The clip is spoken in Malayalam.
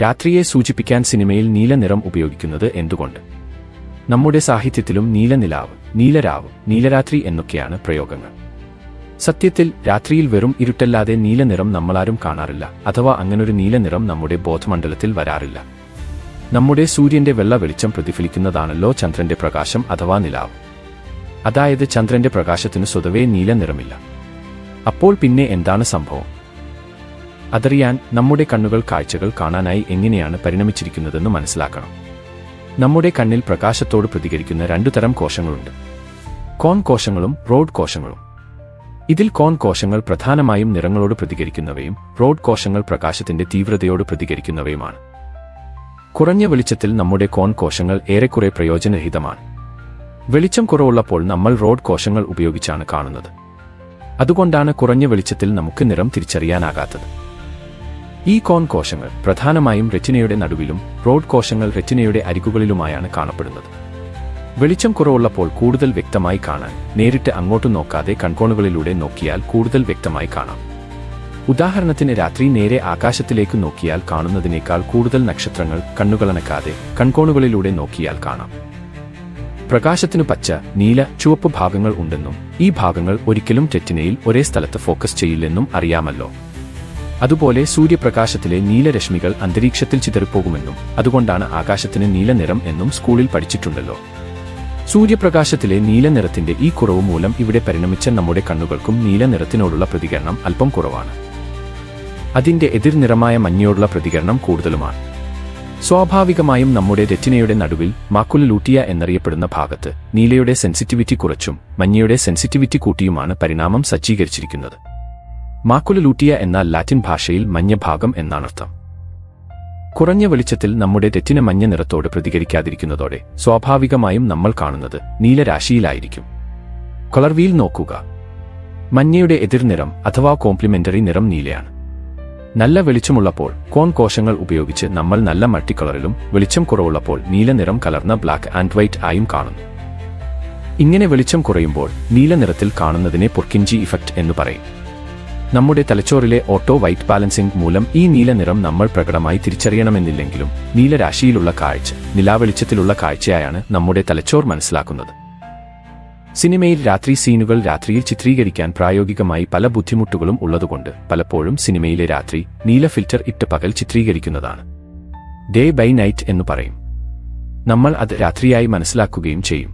രാത്രിയെ സൂചിപ്പിക്കാൻ സിനിമയിൽ നീല നിറം ഉപയോഗിക്കുന്നത് എന്തുകൊണ്ട്? നമ്മുടെ സാഹിത്യത്തിലും നീലനിലാവ്, നീലരാവ്, നീലരാത്രി എന്നൊക്കെയാണ് പ്രയോഗങ്ങൾ. സത്യത്തിൽ രാത്രിയിൽ വെറും ഇരുട്ടല്ലാതെ നീലനിറം നമ്മളാരും കാണാറില്ല, അഥവാ അങ്ങനൊരു നീലനിറം നമ്മുടെ ബോധമണ്ഡലത്തിൽ വരാറില്ല. നമ്മുടെ സൂര്യന്റെ വെള്ള വെളിച്ചം പ്രതിഫലിക്കുന്നതാണല്ലോ ചന്ദ്രന്റെ പ്രകാശം അഥവാ നിലാവ്. അതായത് ചന്ദ്രന്റെ പ്രകാശത്തിന് സ്വതവേ നീല നിറമില്ല. അപ്പോൾ പിന്നെ എന്താണ് സംഭവം? അതറിയാൻ നമ്മുടെ കണ്ണുകൾ കാഴ്ചകൾ കാണാനായി എങ്ങനെയാണ് പരിണമിച്ചിരിക്കുന്നതെന്ന് മനസ്സിലാക്കണം. നമ്മുടെ കണ്ണിൽ പ്രകാശത്തോട് പ്രതികരിക്കുന്ന രണ്ടു തരം കോശങ്ങളുണ്ട്: കോൺ കോശങ്ങളും റോഡ് കോശങ്ങളും. ഇതിൽ കോൺ കോശങ്ങൾ പ്രധാനമായും നിറങ്ങളോട് പ്രതികരിക്കുന്നവയും റോഡ് കോശങ്ങൾ പ്രകാശത്തിന്റെ തീവ്രതയോട് പ്രതികരിക്കുന്നവയുമാണ്. കുറഞ്ഞ വെളിച്ചത്തിൽ നമ്മുടെ കോൺ കോശങ്ങൾ ഏറെക്കുറെ പ്രയോജനരഹിതമാണ്. വെളിച്ചം കുറവുള്ളപ്പോൾ നമ്മൾ റോഡ് കോശങ്ങൾ ഉപയോഗിച്ചാണ് കാണുന്നത്. അതുകൊണ്ടാണ് കുറഞ്ഞ വെളിച്ചത്തിൽ നമുക്ക് നിറം തിരിച്ചറിയാനാകാത്തത്. ഈ കോൺ കോശങ്ങൾ പ്രധാനമായും റെറ്റിനയുടെ നടുവിലും റോഡ് കോശങ്ങൾ റെറ്റിനയുടെ അരികുകളിലുമായാണ് കാണപ്പെടുന്നത്. വെളിച്ചം കുറവുള്ളപ്പോൾ കൂടുതൽ വ്യക്തമായി കാണാൻ നേരിട്ട് അങ്ങോട്ട് നോക്കാതെ കൺകോണുകളിലൂടെ നോക്കിയാൽ കൂടുതൽ വ്യക്തമായി കാണാം. ഉദാഹരണത്തിന് രാത്രി നേരെ ആകാശത്തിലേക്ക് നോക്കിയാൽ കാണുന്നതിനേക്കാൾ കൂടുതൽ നക്ഷത്രങ്ങൾ കണ്ണുകളനക്കാതെ കൺകോണുകളിലൂടെ നോക്കിയാൽ കാണാം. പ്രകാശത്തിനു പച്ച, നീല, ചുവപ്പ് ഭാഗങ്ങൾ ഉണ്ടെന്നും ഈ ഭാഗങ്ങൾ ഒരിക്കലും റെറ്റിനയിൽ ഒരേ സ്ഥലത്ത് ഫോക്കസ് ചെയ്യില്ലെന്നും അറിയാമല്ലോ. അതുപോലെ സൂര്യപ്രകാശത്തിലെ നീലരശ്മികൾ അന്തരീക്ഷത്തിൽ ചിതറിപ്പോകുമെന്നും അതുകൊണ്ടാണ് ആകാശത്തിന് നീല നിറം എന്നും സ്കൂളിൽ പഠിച്ചിട്ടുണ്ടല്ലോ. സൂര്യപ്രകാശത്തിലെ നീല നിറത്തിന്റെ ഈ കുറവ് മൂലം ഇവിടെ പരിണമിച്ച നമ്മുടെ കണ്ണുകൾക്കും നീല നിറത്തിനോടുള്ള പ്രതികരണം അല്പം കുറവാണ്. അതിന്റെ എതിർനിറമായ മഞ്ഞയോടുള്ള പ്രതികരണം കൂടുതലുമാണ്. സ്വാഭാവികമായും നമ്മുടെ റെറ്റിനയുടെ നടുവിൽ മാക്കുല ലൂട്ടിയ എന്നറിയപ്പെടുന്ന ഭാഗത്ത് നീലയുടെ സെൻസിറ്റിവിറ്റി കുറച്ചും മഞ്ഞയുടെ സെൻസിറ്റിവിറ്റി കൂട്ടിയുമാണ് പരിണാമം സജ്ജീകരിച്ചിരിക്കുന്നത്. മാക്കുല ലൂട്ടിയ എന്നാൽ ലാറ്റിൻ ഭാഷയിൽ മഞ്ഞ ഭാഗം എന്നാണർത്ഥം. കുറഞ്ഞ വെളിച്ചത്തിൽ നമ്മുടെ റെറ്റിന മഞ്ഞ നിറത്തോട് പ്രതികരിക്കാതിരിക്കുന്നതോടെ സ്വാഭാവികമായും നമ്മൾ കാണുന്നത് നീലരാശിയിലായിരിക്കും. കളർ വീൽ നോക്കുക. മഞ്ഞയുടെ എതിർനിറം അഥവാ കോംപ്ലിമെന്ററി നിറം നീലയാണ്. നല്ല വെളിച്ചമുള്ളപ്പോൾ കോൺ കോശങ്ങൾ ഉപയോഗിച്ച് നമ്മൾ നല്ല മൾട്ടി കളറിലും വെളിച്ചം കുറവുള്ളപ്പോൾ നീല നിറം കലർന്ന ബ്ലാക്ക് ആൻഡ് വൈറ്റ് ആയും കാണുന്നു. ഇങ്ങനെ വെളിച്ചം കുറയുമ്പോൾ നീല നിറത്തിൽ കാണുന്നതിനെ പൊർക്കിൻജി ഇഫക്റ്റ് എന്ന് പറയും. നമ്മുടെ തലച്ചോറിലെ ഓട്ടോ വൈറ്റ് ബാലൻസിംഗ് മൂലം ഈ നീല നിറം നമ്മൾ പ്രകടമായി തിരിച്ചറിയണമെന്നില്ലെങ്കിലും നീലരാശിയിലുള്ള കാഴ്ച നിലാവെളിച്ചത്തിലുള്ള കാഴ്ചയായാണ് നമ്മുടെ തലച്ചോർ മനസ്സിലാക്കുന്നത്. സിനിമയിൽ രാത്രി സീനുകൾ രാത്രിയിൽ ചിത്രീകരിക്കാൻ പ്രായോഗികമായി പല ബുദ്ധിമുട്ടുകളും ഉള്ളതുകൊണ്ട് പലപ്പോഴും സിനിമയിലെ രാത്രി നീല ഫിൽറ്റർ ഇട്ട് പകൽ ചിത്രീകരിക്കുന്നതാണ്. ഡേ ബൈ നൈറ്റ് എന്നു പറയും. നമ്മൾ അത് രാത്രിയായി മനസ്സിലാക്കുകയും ചെയ്യും.